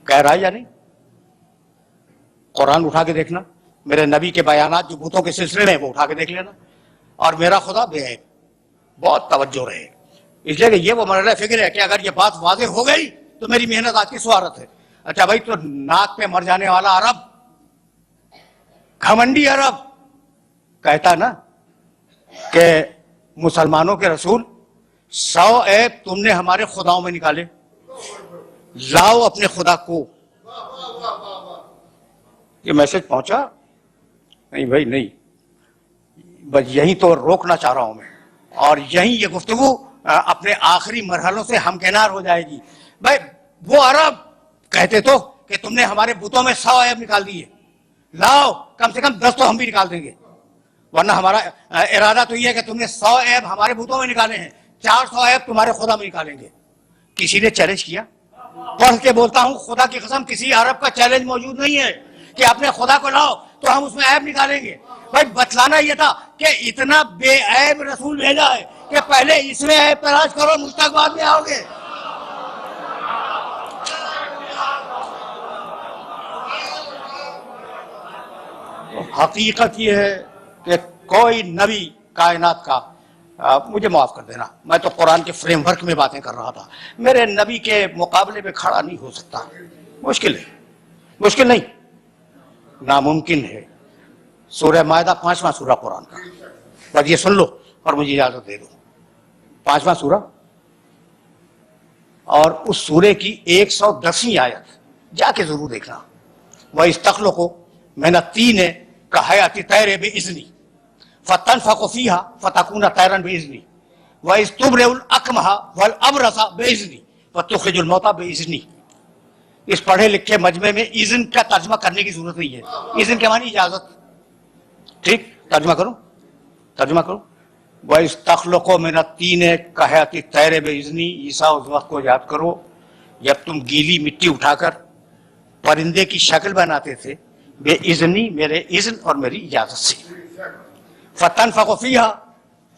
کہہ رہا ہے یا نہیں؟ قرآن اٹھا کے دیکھنا، میرے نبی کے بیانات جو بتوں کے سلسلے میں وہ اٹھا کے دیکھ لینا، اور میرا خدا بے عیب۔ بہت توجہ رہے، اس لیے کہ یہ وہ مرحلہ فکر ہے کہ اگر یہ بات واضح ہو گئی تو میری محنت آج کی سوارت ہے۔ اچھا بھائی، تو ناک پہ مر جانے والا عرب، گھمنڈی عرب، کہتا نا کہ مسلمانوں کے رسول 100 عیب تم نے ہمارے خداؤں میں نکالے، لاؤ اپنے خدا کو۔ یہ میسج پہنچا؟ نہیں بھائی نہیں، بس یہی تو روکنا چاہ رہا ہوں میں، اور یہی یہ گفتگو اپنے آخری مرحلوں سے ہمکنار ہو جائے گی۔ بھائی وہ عرب کہتے تو کہ تم نے ہمارے بتوں میں 100 عیب نکال دیے، لاؤ کم سے کم 10 تو ہم بھی نکال دیں گے، ورنہ ہمارا ارادہ تو یہ ہے کہ تم نے 100 عیب ہمارے بتوں میں نکالے ہیں، 400 عیب تمہارے خدا میں نکالیں گے۔ کسی نے چیلنج کیا؟ پڑھ کے بولتا ہوں خدا کی قسم، کسی عرب کا چیلنج موجود نہیں ہے کہ اپنے خدا کو لاؤ تو ہم اس میں عیب نکالیں گے۔ بھائی بتلانا یہ تھا کہ اتنا بے عیب رسول بھیجا ہے کہ پہلے اس میں عیب تلاش کرو، مجھ تک بعد میں آؤ گے۔ حقیقت یہ ہے کہ کوئی نبی کائنات کا، مجھے معاف کر دینا، میں تو قرآن کے فریم ورک میں باتیں کر رہا تھا، میرے نبی کے مقابلے میں کھڑا نہیں ہو سکتا۔ مشکل ہے، مشکل نہیں، ناممکن ہے۔ سورہ مائدہ 5واں سورہ قرآن کا، بس یہ سن لو اور مجھے اجازت دے دو۔ 5واں سورہ، اور اس سورے کی 110ویں آیت جا کے ضرور دیکھنا۔ وَإِسْتَخْلُقُ مِنَ الطِّينِ كَهَيْئَةِ الطَّيْرِ بِإِذْنِي فَتَنْفَخُ فِيهَا فَتَكُونُ طَيْرًا بِإِذْنِي وَإِذْ تُبْرِئُ الْأَكْمَحَ وَالْأَبْرَصَ بِإِذْنِي وَتُخْرِجُ الْمَوْتَى بِإِذْنِي۔ اس پڑھے لکھے مجمع میں اذن کا ترجمہ کرنے کی ضرورت نہیں ہے، اذن کے معنی اجازت، ٹھیک، ترجمہ کرو، ترجمہ کرو۔ وَإِسْتَخْلُقُ مِنَ الطِّينِ كَهَيْئَةِ الطَّيْرِ بِإِذْنِي۔ عیسیٰ اس وقت کو یاد کرو جب تم گیلی مٹی اٹھا کر پرندے کی شکل بناتے تھے، بے اذنی، میرے اذن اور میری اجازت سے۔ فَتَنْفَخُ فِيهَا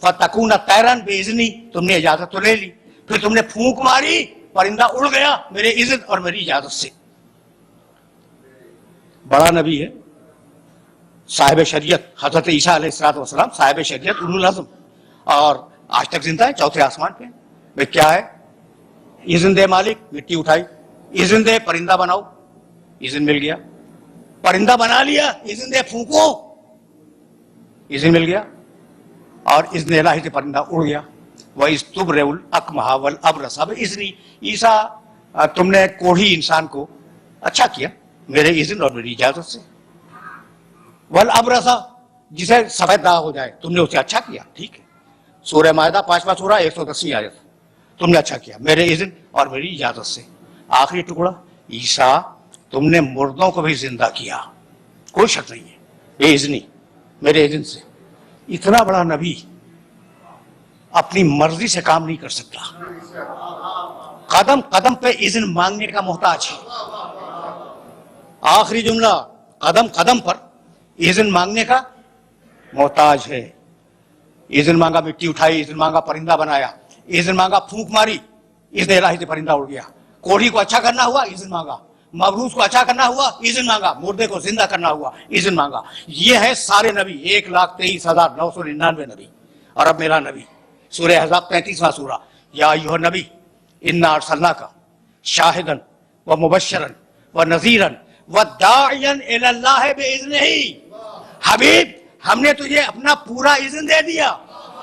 فَتَكُونَ طَيْرًا بِإِذْنِي، تم نے اجازت تو لے لی، پھر تم نے پھونک ماری، پرندہ اڑ گیا میرے اذن اور میری اجازت سے۔ بڑا نبی ہے، صاحب شریعت، حضرت عیسیٰ علیہ السلام صاحب شریعت، اولو العزم، اور آج تک زندہ ہے، چوتھے آسمان پہ۔ بھائی کیا ہے؟ اذن دے مالک، مٹی اٹھائی، اذن دے پرندہ بناؤ، اذن مل گیا، پرندہ بنا لیا، اذن دے پھونکو، اذن مل گیا، اور اذن الہی سے پرندہ اڑ گیا۔ وَإِذْ تُبْرِئُ الْأَكْمَحَ وَالْأَبْرَصَ بِإِذْنِی، عیسیٰ تم نے کوڑھی انسان کو اچھا کیا میرے اذن اور میری اجازت سے، والابرص جسے سفید داغ ہو جائے تم نے اسے اچھا کیا، ٹھیک ہے، سورہ مائدہ 5واں سورہ 110 آیت، تم نے اچھا کیا میرے اذن اور میری اجازت سے۔ آخری ٹکڑا، عیسیٰ تم نے مردوں کو بھی زندہ کیا، کوئی شک نہیں ہے، یہ اذنی، میرے اذن سے۔ اتنا بڑا نبی اپنی مرضی سے کام نہیں کر سکتا، قدم قدم پہ اذن مانگنے کا محتاج ہے۔ آخری جملہ، قدم قدم پر اذن مانگنے کا محتاج ہے۔ اذن مانگا، مٹی اٹھائی، اذن مانگا، پرندہ بنایا، اذن مانگا، پھونک ماری، اذن الہی سے پرندہ اڑ گیا۔ کوڑھی کو اچھا کرنا ہوا، اذن مانگا، مبروس کو اچھا کرنا ہوا، اذن مانگا، مردے کو زندہ کرنا ہوا، اذن مانگا۔ یہ ہے سارے نبی، 1,23,999 نبی۔ اور اب میرا نبی، سورہ احزاب 35واں سورہ، یا ایھا النبی انا ارسلناک شاہدا ومبشرا ونذیرا وداعیا الی اللہ باذنہ۔ حبیب ہم نے تجھے اپنا پورا اذن دے دیا،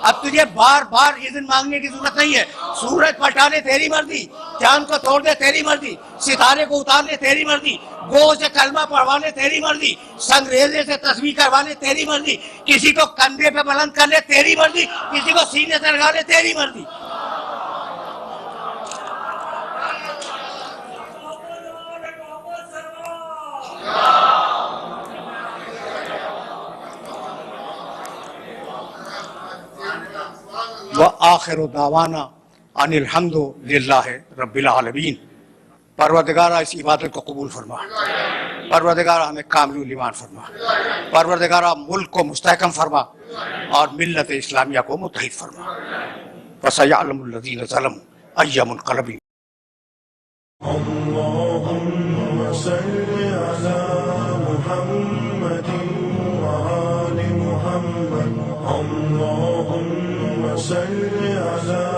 اب تجھے بار بار اذن مانگنے کی ضرورت نہیں ہے۔ سورج پلٹا لے تیری مرضی، چاند کو توڑ دے تیری مرضی، ستارے کو اتار لے تیری مرضی، گو سے کلمہ پڑھوا لے تیری مرضی، سنگریزے سے تسبیح کروا لے تیری مرضی، کسی کو کندھے پہ بلند کر لے تیری مرضی، کسی کو سینے سے لگا لے تیری مرضی۔ وآخر دعوانا ان الحمد للہ رب العالمین۔ پروردگارہ اس عبادت کو قبول فرما، پروردگارہ ہمیں کامل ایمان فرما، پروردگارہ ملک کو مستحکم فرما اور ملت اسلامیہ کو متحد فرما۔ فسيعلم الذين ظلموا أي منقلب۔ اللهم صل على محمد وآل محمد، اللهم صل على